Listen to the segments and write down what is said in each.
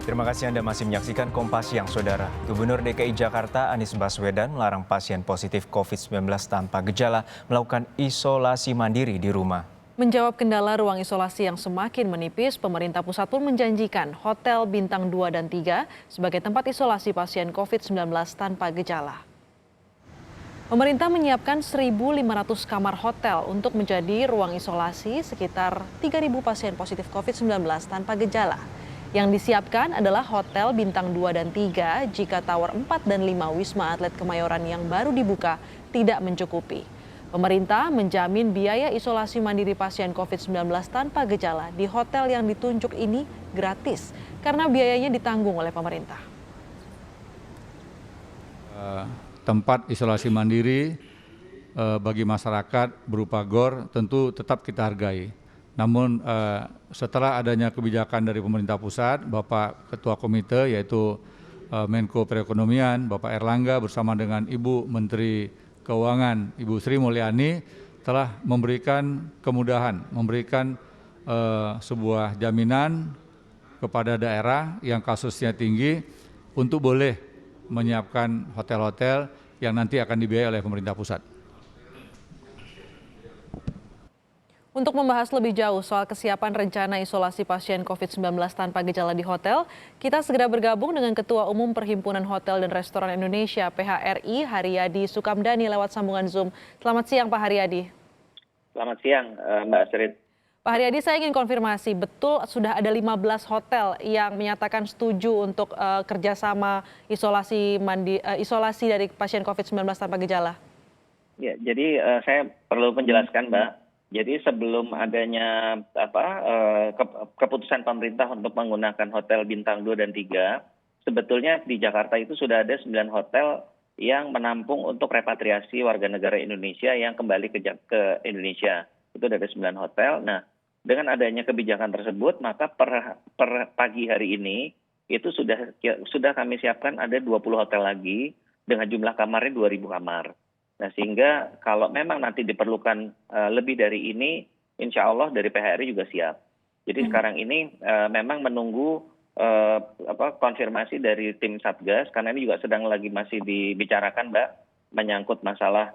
Terima kasih Anda masih menyaksikan Kompas Siang, Saudara. Gubernur DKI Jakarta Anies Baswedan melarang pasien positif COVID-19 tanpa gejala melakukan isolasi mandiri di rumah. Menjawab kendala ruang isolasi yang semakin menipis, pemerintah pusat pun menjanjikan hotel bintang 2 dan 3 sebagai tempat isolasi pasien COVID-19 tanpa gejala. Pemerintah menyiapkan 1.500 kamar hotel untuk menjadi ruang isolasi sekitar 3.000 pasien positif COVID-19 tanpa gejala. Yang disiapkan adalah hotel bintang 2 dan 3 jika tower 4 dan 5 Wisma Atlet Kemayoran yang baru dibuka tidak mencukupi. Pemerintah menjamin biaya isolasi mandiri pasien COVID-19 tanpa gejala di hotel yang ditunjuk ini gratis karena biayanya ditanggung oleh pemerintah. Tempat isolasi mandiri bagi masyarakat berupa GOR tentu tetap kita hargai. Namun setelah adanya kebijakan dari pemerintah pusat, Bapak Ketua Komite yaitu Menko Perekonomian, Bapak Erlangga bersama dengan Ibu Menteri Keuangan, Ibu Sri Mulyani telah memberikan kemudahan, memberikan sebuah jaminan kepada daerah yang kasusnya tinggi untuk boleh menyiapkan hotel-hotel yang nanti akan dibiayai oleh pemerintah pusat. Untuk membahas lebih jauh soal kesiapan rencana isolasi pasien COVID-19 tanpa gejala di hotel, kita segera bergabung dengan Ketua Umum Perhimpunan Hotel dan Restoran Indonesia (PHRI) Haryadi Sukamdhani lewat sambungan Zoom. Selamat siang Pak Haryadi. Selamat siang Mbak Astrid. Pak Haryadi, saya ingin konfirmasi, betul sudah ada 15 hotel yang menyatakan setuju untuk kerjasama isolasi dari pasien COVID-19 tanpa gejala? Ya, jadi saya perlu menjelaskan Mbak. Jadi sebelum adanya keputusan pemerintah untuk menggunakan hotel bintang 2 dan 3, sebetulnya di Jakarta itu sudah ada 9 hotel yang menampung untuk repatriasi warga negara Indonesia yang kembali ke Indonesia. Itu ada 9 hotel. Nah, dengan adanya kebijakan tersebut, maka per pagi hari ini itu sudah kami siapkan ada 20 hotel lagi dengan jumlah kamarnya 2.000 kamar. Nah, sehingga kalau memang nanti diperlukan lebih dari ini, insya Allah dari PHRI juga siap. Jadi sekarang ini memang menunggu konfirmasi dari tim Satgas, karena ini juga sedang masih dibicarakan Mbak, menyangkut masalah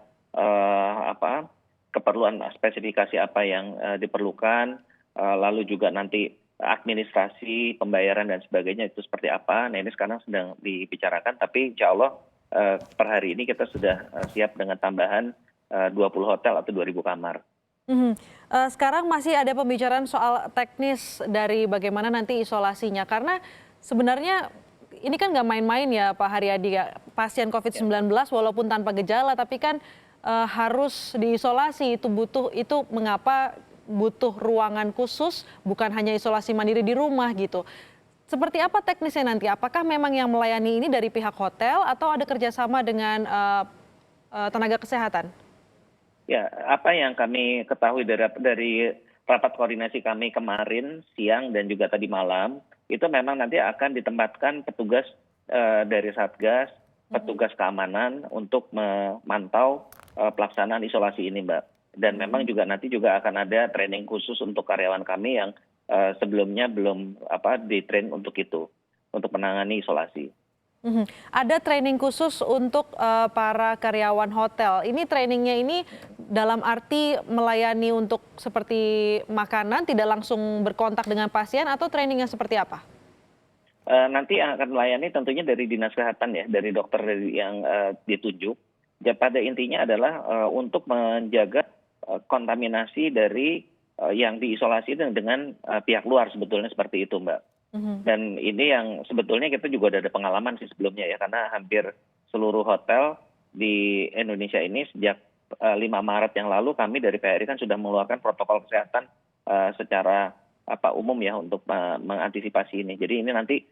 keperluan spesifikasi apa yang diperlukan, lalu juga nanti administrasi, pembayaran dan sebagainya itu seperti apa. Nah, ini sekarang sedang dibicarakan, tapi insya Allah per hari ini kita sudah siap dengan tambahan 20 hotel atau 2.000 kamar. Sekarang masih ada pembicaraan soal teknis dari bagaimana nanti isolasinya. Karena sebenarnya ini kan nggak main-main ya Pak Haryadi. Pasien COVID-19 walaupun tanpa gejala tapi kan harus diisolasi. Itu mengapa butuh ruangan khusus, bukan hanya isolasi mandiri di rumah gitu. Seperti apa teknisnya nanti? Apakah memang yang melayani ini dari pihak hotel atau ada kerjasama dengan tenaga kesehatan? Ya, apa yang kami ketahui dari rapat koordinasi kami kemarin siang dan juga tadi malam, itu memang nanti akan ditempatkan petugas dari Satgas, petugas keamanan untuk memantau pelaksanaan isolasi ini, Mbak. Dan memang juga nanti akan ada training khusus untuk karyawan kami yang sebelumnya belum di-train untuk itu, untuk menangani isolasi. Ada training khusus untuk para karyawan hotel. Ini trainingnya ini dalam arti melayani untuk seperti makanan, tidak langsung berkontak dengan pasien atau trainingnya seperti apa? Nanti akan melayani tentunya dari dinas kesehatan ya, dari dokter yang ditunjuk. Ya, pada intinya adalah untuk menjaga kontaminasi dari yang diisolasi dengan pihak luar, sebetulnya seperti itu Mbak. Dan ini yang sebetulnya kita juga ada pengalaman sih sebelumnya ya, karena hampir seluruh hotel di Indonesia ini sejak 5 Maret yang lalu kami dari PHRI kan sudah mengeluarkan protokol kesehatan secara umum ya untuk mengantisipasi ini. Jadi ini nanti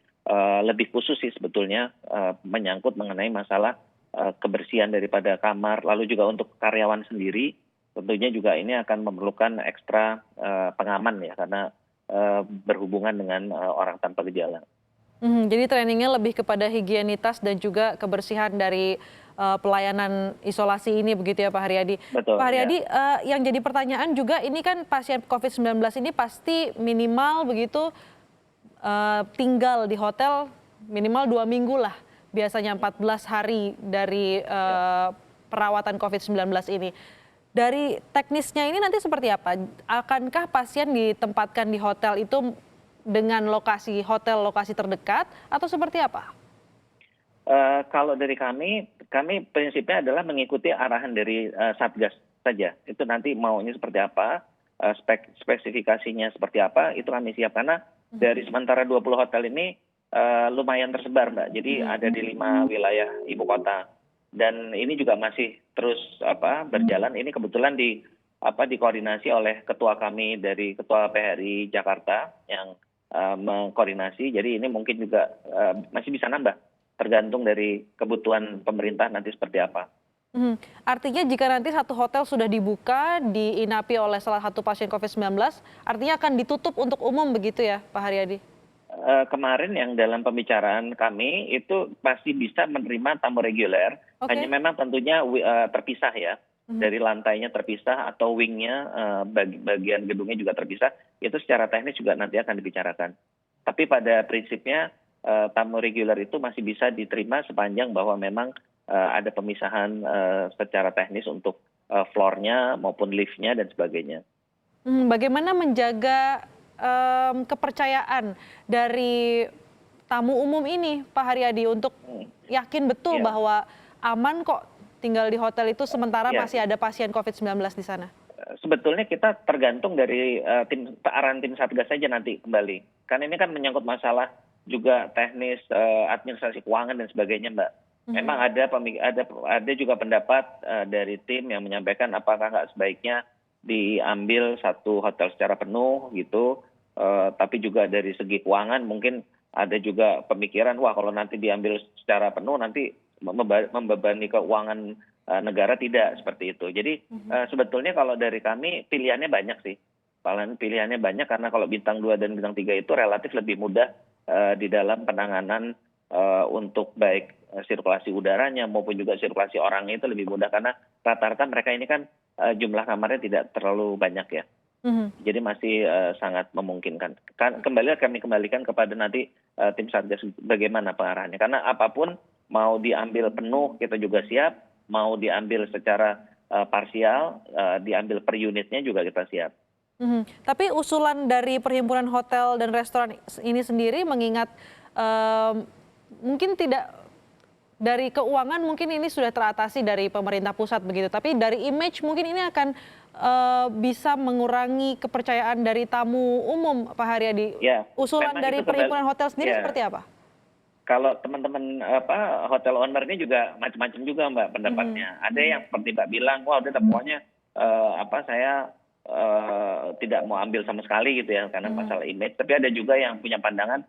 lebih khusus sih sebetulnya menyangkut mengenai masalah kebersihan daripada kamar, lalu juga untuk karyawan sendiri. Tentunya juga ini akan memerlukan ekstra pengaman ya, karena berhubungan dengan orang tanpa gejala. Jadi trainingnya lebih kepada higienitas dan juga kebersihan dari pelayanan isolasi ini begitu ya Pak Haryadi. Betul, Pak Haryadi, ya. yang jadi pertanyaan juga ini kan pasien COVID-19 ini pasti minimal begitu tinggal di hotel minimal 2 minggu lah, biasanya 14 hari dari perawatan COVID-19 ini. Dari teknisnya ini nanti seperti apa? Akankah pasien ditempatkan di hotel itu dengan lokasi hotel lokasi terdekat atau seperti apa? Kalau dari kami prinsipnya adalah mengikuti arahan dari Satgas saja. Itu nanti maunya seperti apa, spesifikasinya seperti apa, itu kami siap. Karena dari sementara 20 hotel ini lumayan tersebar, Mbak. Jadi ada di 5 wilayah ibu kota. Dan ini juga masih terus berjalan. Ini kebetulan dikoordinasi oleh ketua kami dari Ketua PHRI Jakarta yang mengkoordinasi. Jadi ini mungkin juga masih bisa nambah, tergantung dari kebutuhan pemerintah nanti seperti apa. Artinya jika nanti satu hotel sudah dibuka, diinapi oleh salah satu pasien COVID-19, artinya akan ditutup untuk umum begitu ya Pak Haryadi? Kemarin yang dalam pembicaraan kami itu pasti bisa menerima tamu reguler, hanya memang tentunya terpisah ya, dari lantainya terpisah atau wingnya bagian gedungnya juga terpisah, itu secara teknis juga nanti akan dibicarakan. Tapi pada prinsipnya tamu reguler itu masih bisa diterima sepanjang bahwa memang ada pemisahan secara teknis untuk floor-nya maupun lift-nya dan sebagainya. Bagaimana menjaga kepercayaan dari tamu umum ini, Pak Haryadi, untuk yakin betul bahwa aman kok tinggal di hotel itu sementara masih ada pasien COVID-19 di sana? Sebetulnya kita tergantung dari arahan tim Satgas saja nanti kembali. Karena ini kan menyangkut masalah juga teknis, administrasi keuangan dan sebagainya, Mbak. Memang ada juga pendapat dari tim yang menyampaikan apakah nggak sebaiknya diambil satu hotel secara penuh gitu, tapi juga dari segi keuangan mungkin ada juga pemikiran wah kalau nanti diambil secara penuh nanti membebani keuangan negara, tidak seperti itu. Jadi sebetulnya kalau dari kami pilihannya banyak sih. Pilihannya banyak karena kalau bintang 2 dan bintang 3 itu relatif lebih mudah di dalam penanganan untuk baik sirkulasi udaranya maupun juga sirkulasi orangnya itu lebih mudah karena rata-rata mereka ini kan jumlah kamarnya tidak terlalu banyak ya. Jadi masih sangat memungkinkan. Kami kembalikan kepada nanti tim Satgas bagaimana pengarahannya. Karena apapun mau diambil penuh kita juga siap, mau diambil secara parsial, diambil per unitnya juga kita siap. Tapi usulan dari Perhimpunan Hotel dan Restoran ini sendiri mengingat mungkin tidak dari keuangan mungkin ini sudah teratasi dari pemerintah pusat begitu, tapi dari image mungkin ini akan bisa mengurangi kepercayaan dari tamu umum, Pak Haryadi. Ya, usulan dari Perhimpunan Hotel sendiri seperti apa? Kalau teman-teman hotel owner ini juga macam-macam juga Mbak pendapatnya. Ada yang seperti Mbak bilang, wah udah pokoknya saya tidak mau ambil sama sekali gitu ya karena masalah image. Tapi ada juga yang punya pandangan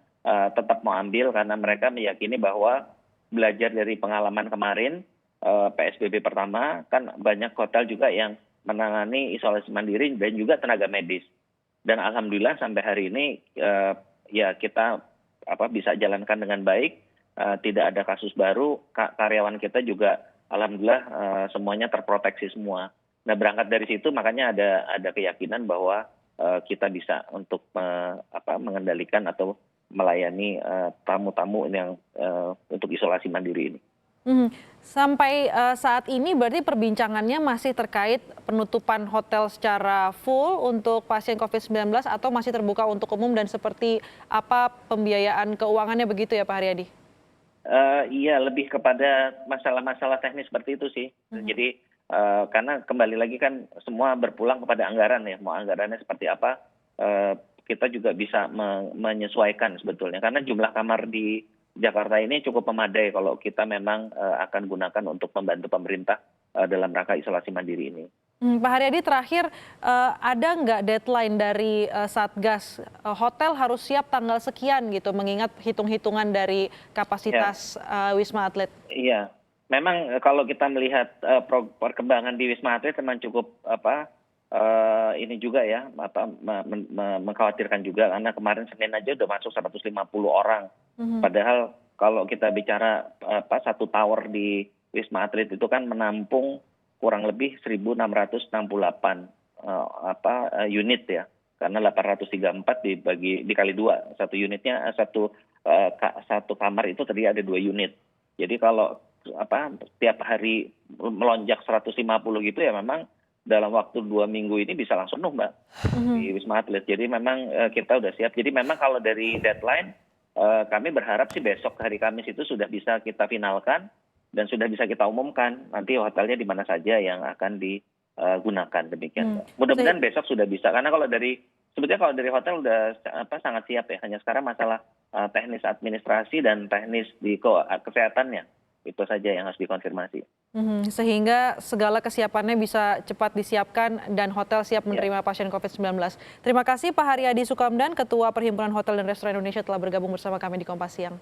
tetap mau ambil karena mereka meyakini bahwa belajar dari pengalaman kemarin PSBB pertama kan banyak hotel juga yang menangani isolasi mandiri dan juga tenaga medis. Dan alhamdulillah sampai hari ini ya kita bisa jalankan dengan baik, tidak ada kasus baru, karyawan kita juga alhamdulillah semuanya terproteksi semua. Nah berangkat dari situ makanya ada keyakinan bahwa kita bisa untuk mengendalikan atau melayani tamu-tamu yang untuk isolasi mandiri ini. Sampai saat ini berarti perbincangannya masih terkait penutupan hotel secara full untuk pasien COVID-19 atau masih terbuka untuk umum dan seperti apa pembiayaan keuangannya begitu ya Pak Haryadi? Iya lebih kepada masalah-masalah teknis seperti itu sih. Jadi karena kembali lagi kan semua berpulang kepada anggaran ya, mau anggarannya seperti apa kita juga bisa menyesuaikan sebetulnya karena jumlah kamar di Jakarta ini cukup memadai kalau kita memang akan gunakan untuk membantu pemerintah dalam rangka isolasi mandiri ini. Pak Haryadi terakhir ada nggak deadline dari Satgas hotel harus siap tanggal sekian gitu mengingat hitung-hitungan dari kapasitas Wisma Atlet? Iya, memang kalau kita melihat perkembangan di Wisma Atlet memang cukup ini juga ya mengkhawatirkan juga karena kemarin Senin aja udah masuk 150 orang. Padahal kalau kita bicara satu tower di Wisma Atlet itu kan menampung kurang lebih 1.668 unit ya. karena 834 dikali 2, satu unitnya satu kamar itu tadi ada 2 unit. Jadi kalau tiap hari melonjak 150 gitu ya memang dalam waktu 2 minggu ini bisa langsung penuh, Mbak, di Wisma Atlet. Jadi memang kita udah siap. Jadi memang kalau dari deadline kami berharap sih besok hari Kamis itu sudah bisa kita finalkan dan sudah bisa kita umumkan nanti hotelnya di mana saja yang akan digunakan, demikian. Mudah-mudahan besok sudah bisa, karena sebetulnya kalau dari hotel udah sangat siap ya, hanya sekarang masalah teknis administrasi dan teknis di kesehatannya itu saja yang harus dikonfirmasi. Sehingga segala kesiapannya bisa cepat disiapkan dan hotel siap menerima pasien COVID-19. Terima kasih Pak Haryadi Sukamdhan, Ketua Perhimpunan Hotel dan Restoran Indonesia telah bergabung bersama kami di Kompas Siang.